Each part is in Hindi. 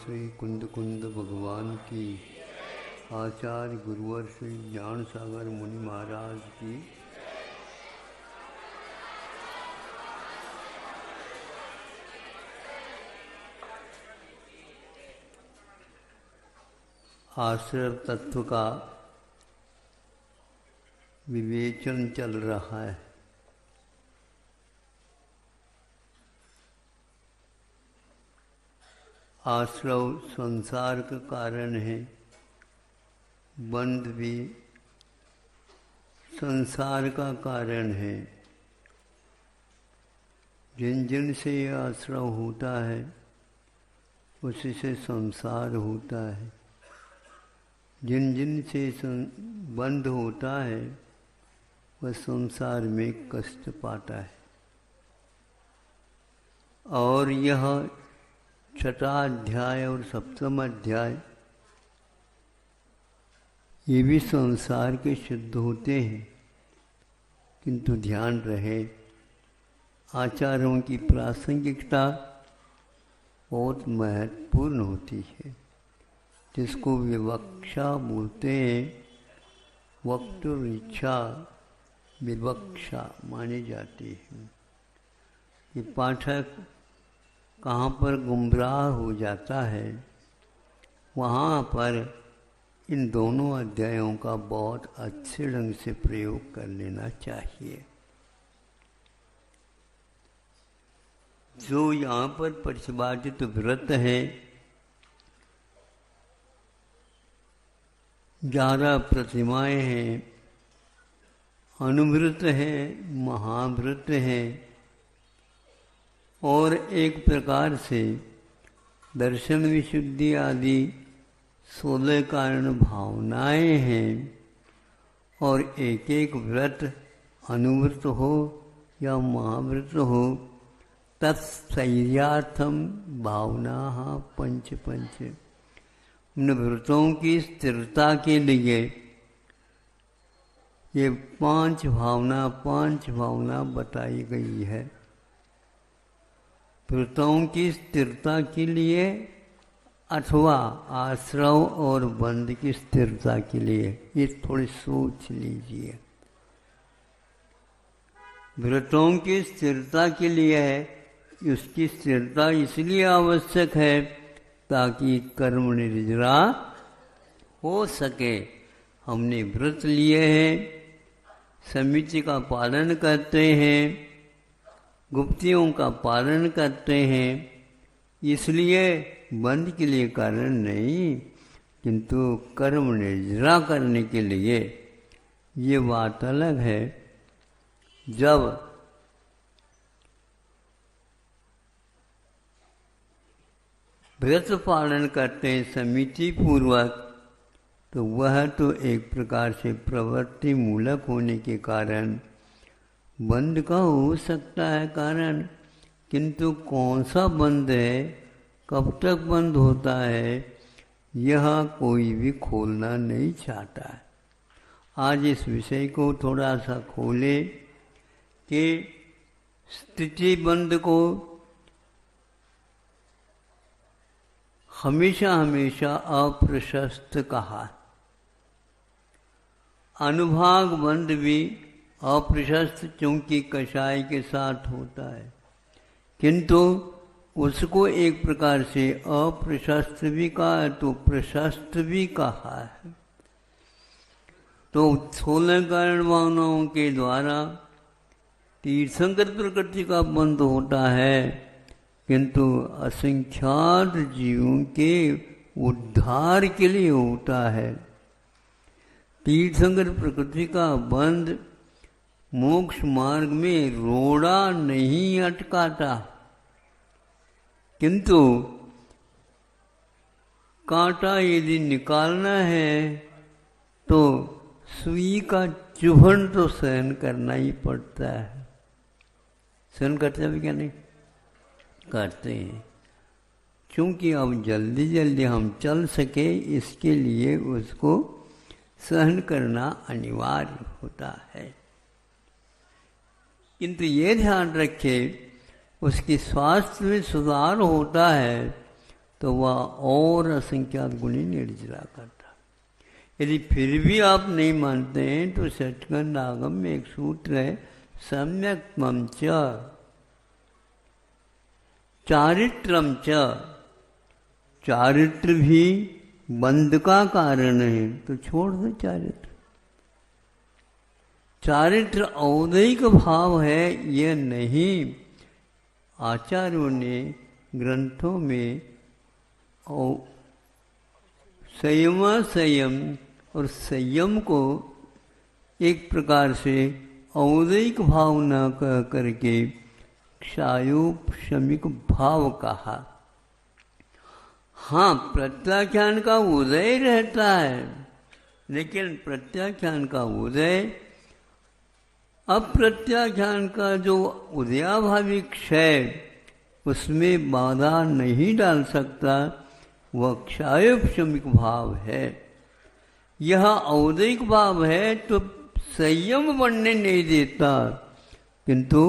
श्री कुंद कुंद भगवान की, आचार्य गुरुवर श्री ज्ञान सागर मुनि महाराज की। आश्रय तत्व का विवेचन चल रहा है। आश्रव संसार का कारण है, बंध भी संसार का कारण है। जिन जिन से यह आश्रव होता है उसी से संसार होता है। जिन जिन से बंध होता है वह संसार में कष्ट पाता है। और यह छठा अध्याय और सप्तम अध्याय ये भी संसार के सिद्ध होते हैं, किंतु ध्यान रहे आचार्यों की प्रासंगिकता बहुत महत्वपूर्ण होती है, जिसको विवक्षा बोलते हैं। वक्तुर इच्छा विवक्षा मानी जाती है। ये पाठक कहाँ पर गुमराह हो जाता है, वहाँ पर इन दोनों अध्यायों का बहुत अच्छे ढंग से प्रयोग कर लेना चाहिए। जो यहाँ पर प्रतिपादित व्रत है, 11 प्रतिमाएं हैं, अनुव्रत है, महाव्रत है और एक प्रकार से दर्शन विशुद्धि आदि 16 कारण भावनाएं हैं। और एक एक व्रत अनुव्रत हो या महाव्रत हो, तत्सैर्यार्थम भावना पंच पंच। उन व्रतों की स्थिरता के लिए ये पांच भावना बताई गई है। व्रतों की स्थिरता के लिए अथवा आश्रव और बंध की स्थिरता के लिए, ये थोड़ी सोच लीजिए। व्रतों की स्थिरता के लिए उसकी स्थिरता इसलिए आवश्यक है ताकि कर्म निर्जरा हो सके। हमने व्रत लिए हैं, समिति का पालन करते हैं, गुप्तियों का पालन करते हैं, इसलिए बंध के लिए कारण नहीं, किंतु कर्म निर्जरा करने के लिए। ये बात अलग है। जब व्रत पालन करते हैं समिति पूर्वक, तो वह तो एक प्रकार से प्रवृत्ति मूलक होने के कारण बंध का हो सकता है कारण, किंतु कौन सा बंध है, कब तक बंद होता है, यह कोई भी खोलना नहीं चाहता है। आज इस विषय को थोड़ा सा खोले कि स्थिति बंध को हमेशा हमेशा अप्रशस्त कहा। अनुभाग बंध भी अप्रशस्त चूंकि कषाय के साथ होता है, किंतु उसको एक प्रकार से अप्रशस्त भी कहा है तो प्रशस्त भी कहा है। तो 16 कारण भावनाओं के द्वारा तीर्थंकर प्रकृति का बंध होता है, किंतु असंख्यात जीवों के उद्धार के लिए होता है। तीर्थंकर प्रकृति का बंध मोक्ष मार्ग में रोड़ा नहीं अटकाता, किंतु कांटा यदि निकालना है तो सुई का चुभन तो सहन करना ही पड़ता है। सहन करते हैं क्या? नहीं करते हैं, क्योंकि अब जल्दी जल्दी हम चल सके इसके लिए उसको सहन करना अनिवार्य होता है। किंतु ये ध्यान रखें, उसकी स्वास्थ्य में सुधार होता है तो वह और असंख्यात गुणी निर्जरा करता। यदि फिर भी आप नहीं मानते हैं तो षट्कंड आगम में एक सूत्र है, सम्यक मम च चारित्रम च। चारित्र भी बंध का कारण है, तो छोड़ दो चारित्र। चारित्र औदैहिक भाव है, यह नहीं। आचार्यों ने ग्रंथों में संयम और संयम को एक प्रकार से औदैहिक भाव न कह करके क्षायोपशमिक भाव कहा। हाँ, प्रत्याख्यान का उदय रहता है, लेकिन प्रत्याख्यान का उदय अप्रत्याख्यान का जो उदयाभावी क्षय उसमें बाधा नहीं डाल सकता, वह क्षायोपशमिक भाव है। यह औदैहिक भाव है तो संयम बनने नहीं देता, किंतु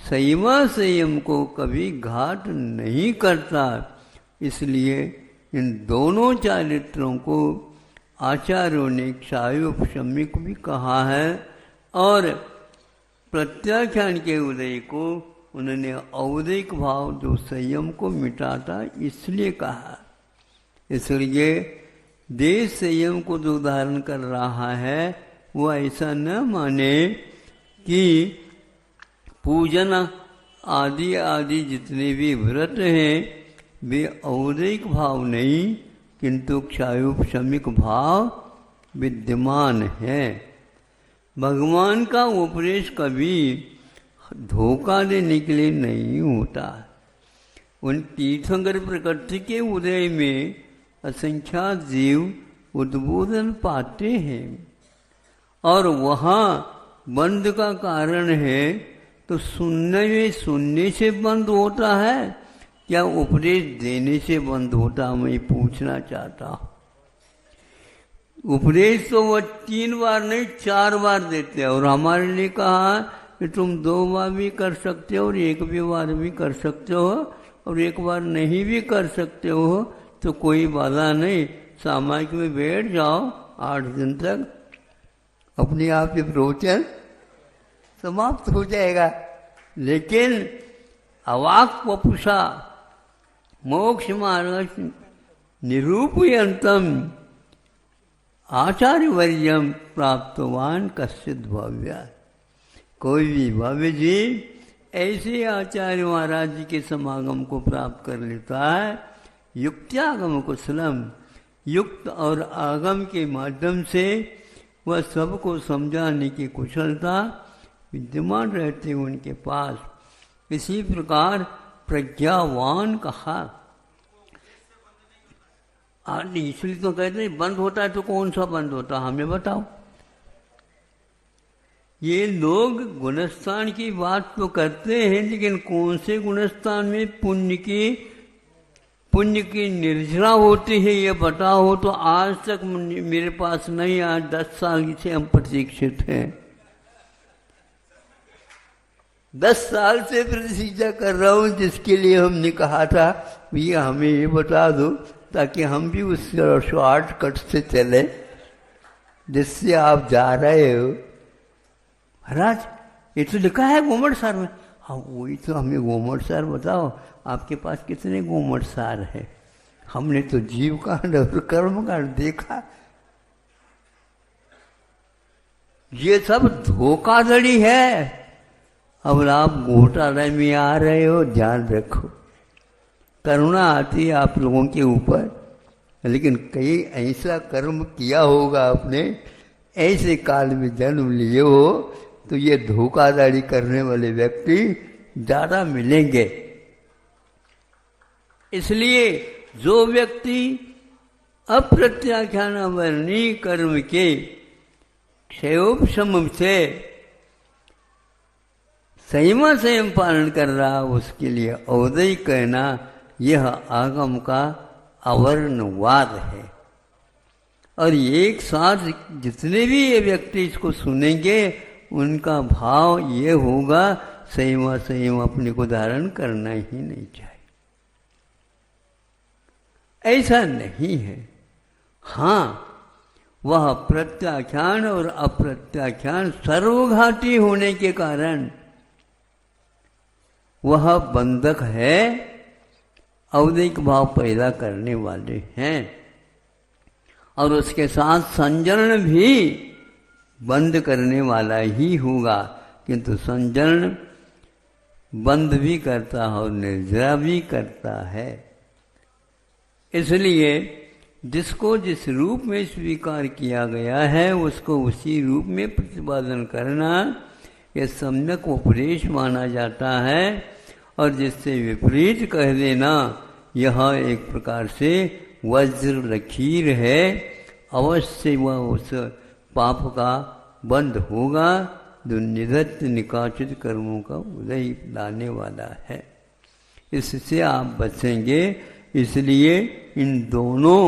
संयम को कभी घाट नहीं करता। इसलिए इन दोनों चारित्रों को आचार्यों ने क्षायोपशमिक भी कहा है और प्रत्याख्यान के उदय को उन्होंने औदैहिक भाव जो संयम को मिटाता इसलिए कहा। इसलिए देश संयम को जो धारण कर रहा है वो ऐसा न माने कि पूजन आदि आदि जितने भी व्रत हैं वे औदैहिक भाव नहीं किंतु क्षायोपशमिक भाव विद्यमान है। भगवान का उपदेश कभी धोखा देने के लिए नहीं होता। उन तीर्थंकर प्रकृति के उदय में असंख्यात जीव उद्बोधन पाते हैं और वहाँ बंद का कारण है, तो सुनने से बंद होता है या उपदेश देने से बंद होता, मैं पूछना चाहता हूँ। उपदेश तो वह 3 बार नहीं 4 बार देते हैं और हमारे लिए कहा कि तुम 2 बार भी कर सकते हो और 1 बार भी कर सकते हो और 1 बार नहीं भी कर सकते हो तो कोई बाधा नहीं, सामायिक में बैठ जाओ 8 दिन तक, अपने आप ये प्रवचन समाप्त हो जाएगा। लेकिन अवाक वपुषा मोक्ष मार्ग निरूपयंतम आचार्य वर्यम प्राप्तवान कश्चित भव्य। कोई भी भव्य जी ऐसे आचार्य महाराज जी के समागम को प्राप्त कर लेता है। युक्त्यागम कुशलम, युक्त और आगम के माध्यम से वह सबको समझाने की कुशलता विद्यमान रहते उनके पास। इसी प्रकार प्रज्ञावान कहा। इसलिए तो कहते हैं बंद होता है, तो कौन सा बंद होता है हमें बताओ। ये लोग गुणस्थान की बात तो करते हैं, लेकिन कौन से गुणस्थान में पुण्य की निर्जरा होती है ये बताओ तो आज तक मेरे पास नहीं। आज 10 साल से हम प्रतीक्षित हैं, 10 साल से प्रतीक्षा कर रहा हूँ, जिसके लिए हमने कहा था भैया हमें ये बता दो ताकि हम भी उस शॉर्टकट से चले जिससे आप जा रहे हो। महाराज ये तो लिखा है गोमट सार में। हाँ वही तो, हमें गोमट सार बताओ, आपके पास कितने गोमट सार है? हमने तो जीव कांड और कर्म कांड देखा। ये सब धोखाधड़ी है। अब आप घोटाले में आ रहे हो, ध्यान रखो। करुणा आती है आप लोगों के ऊपर, लेकिन कई ऐसा कर्म किया होगा आपने, ऐसे काल में जन्म लिए हो, तो ये धोखाधड़ी करने वाले व्यक्ति ज़्यादा मिलेंगे। इसलिए जो व्यक्ति अप्रत्याख्यान वर्णी कर्म के क्षयोपशम से संयम पालन कर रहा, उसके लिए औदय कहना यह आगम का अवर्णवाद है। और एक साथ जितने भी ये व्यक्ति इसको सुनेंगे उनका भाव ये होगा संयम अपने को धारण करना ही नहीं चाहिए। ऐसा नहीं है। हाँ, वह प्रत्याख्यान और अप्रत्याख्यान सर्वघाती होने के कारण वह बंधक है, अवधिक भाव पैदा करने वाले हैं, और उसके साथ संजरण भी बंद करने वाला ही होगा। किंतु संजरण बंद भी करता है और निर्जरा भी करता है। इसलिए जिसको जिस रूप में स्वीकार किया गया है उसको उसी रूप में प्रतिपादन करना यह सम्यक उपदेश माना जाता है, और जिससे विपरीत कह देना यह एक प्रकार से वज्र लकीर है। अवश्य वह उस पाप का बंध होगा जो निधत्त निकाचित कर्मों का उदय लाने वाला है। इससे आप बचेंगे। इसलिए इन दोनों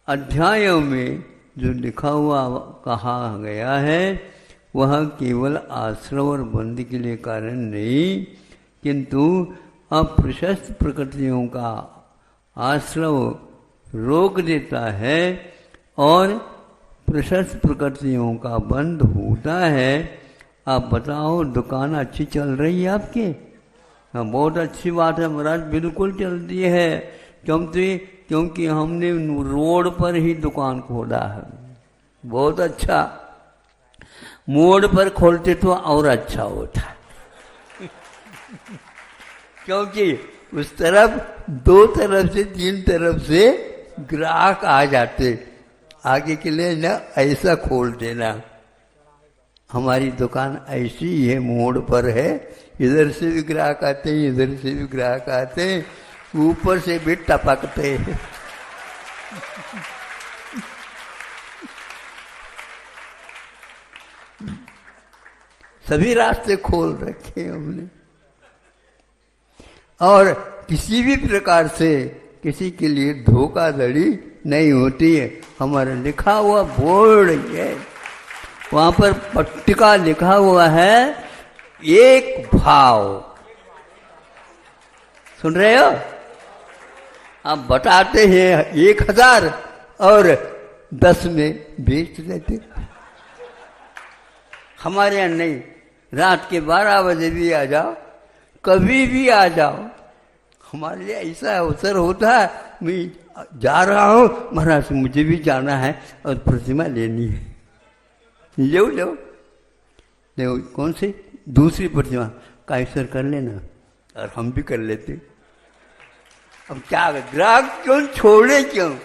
अध्यायों में जो लिखा हुआ कहा गया है वह केवल आश्रव और बंध के लिए कारण नहीं, किंतु अप्रशस्त प्रकृतियों का आश्रव रोक देता है और प्रशस्त प्रकृतियों का बंध होता है। आप बताओ, दुकान अच्छी चल रही है आपकी? हाँ, बहुत अच्छी बात है महाराज, बिल्कुल चलती है, क्योंकि हमने रोड पर ही दुकान खोला है। बहुत अच्छा, मोड़ पर खोलते तो और अच्छा होता, क्योंकि उस तरफ 2 तरफ से 3 तरफ से ग्राहक आ जाते। आगे के लिए ना ऐसा खोल देना। हमारी दुकान ऐसी ही है, मोड़ पर है, इधर से भी ग्राहक आते हैं, इधर से भी ग्राहक आते हैं, ऊपर से भी टपकते हैं। सभी रास्ते खोल रखे हैं हमने, और किसी भी प्रकार से किसी के लिए धोखाधड़ी नहीं होती है। हमारा लिखा हुआ बोर्ड है, वहां पर पट्टिका लिखा हुआ है एक भाव। सुन रहे हो? आप बताते हैं 1000 और 10 में बेच देते। हमारे यहाँ नहीं, रात के 12 बजे भी आ जाओ, कभी भी आ जाओ। हमारे लिए ऐसा अवसर होता है, मैं जा रहा हूँ महाराज, मुझे भी जाना है और प्रतिमा लेनी है। लो लो लो, कौन सी दूसरी प्रतिमा कैसर कर लेना, और हम भी कर लेते। अब क्या ग्राहक क्यों छोड़े, क्यों?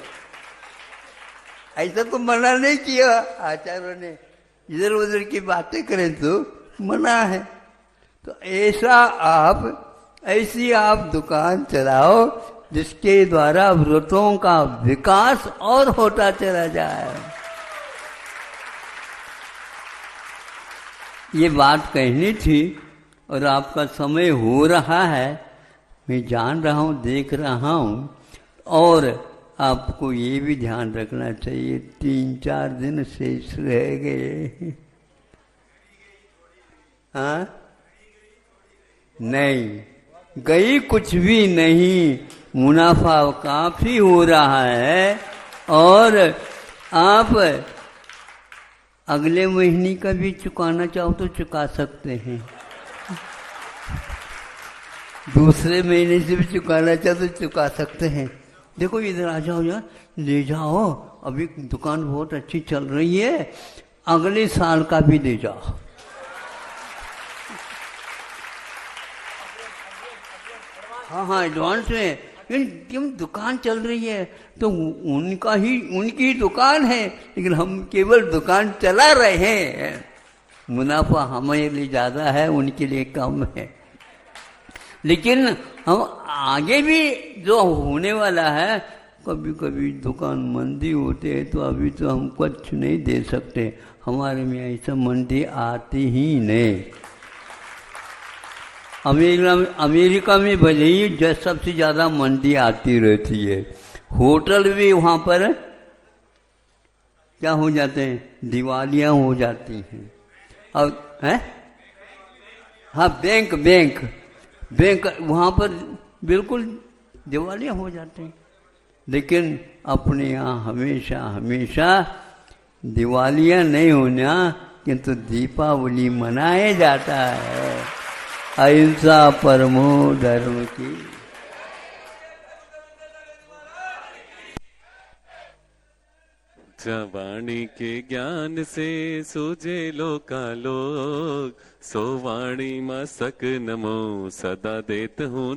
ऐसा तो मना नहीं किया आचार्यों ने, इधर उधर की बातें करें तो मना है। तो ऐसी आप दुकान चलाओ जिसके द्वारा व्रतों का विकास और होता चला जाए। ये बात कहनी थी, और आपका समय हो रहा है, मैं जान रहा हूँ, देख रहा हूँ, और आपको ये भी ध्यान रखना चाहिए 3-4 दिन शेष रह गए। हाँ, नहीं गई कुछ भी नहीं, मुनाफा काफी हो रहा है, और आप अगले महीने का भी चुकाना चाहो तो चुका सकते हैं, दूसरे महीने से भी चुकाना चाहो तो चुका सकते हैं। देखो इधर आ जाओ यार, ले जाओ, अभी दुकान बहुत अच्छी चल रही है, अगले साल का भी ले जाओ। हाँ, एडवांस में, क्यों दुकान चल रही है तो उनकी दुकान है, लेकिन हम केवल दुकान चला रहे हैं, मुनाफा हमारे लिए ज़्यादा है, उनके लिए कम है। लेकिन हम आगे भी जो होने वाला है, कभी कभी दुकान मंदी होती है तो अभी तो हम कुछ नहीं दे सकते, हमारे में ऐसा मंदी आती ही नहीं। अमेरिका में भले ही सबसे ज़्यादा मंदी आती रहती है, होटल भी वहाँ पर क्या हो जाते हैं, दिवालियाँ हो जाती हैं। और है हाँ, बैंक वहाँ पर बिल्कुल दिवालियाँ हो जाते हैं। लेकिन अपने यहाँ हमेशा हमेशा दिवालियाँ नहीं होना, किंतु दीपावली मनाया जाता है। अहिंसा परमो धर्म की। वाणी के ज्ञान से सूझे लोकालोक, सो वाणी मस्तक नमो सदा देत हूँ।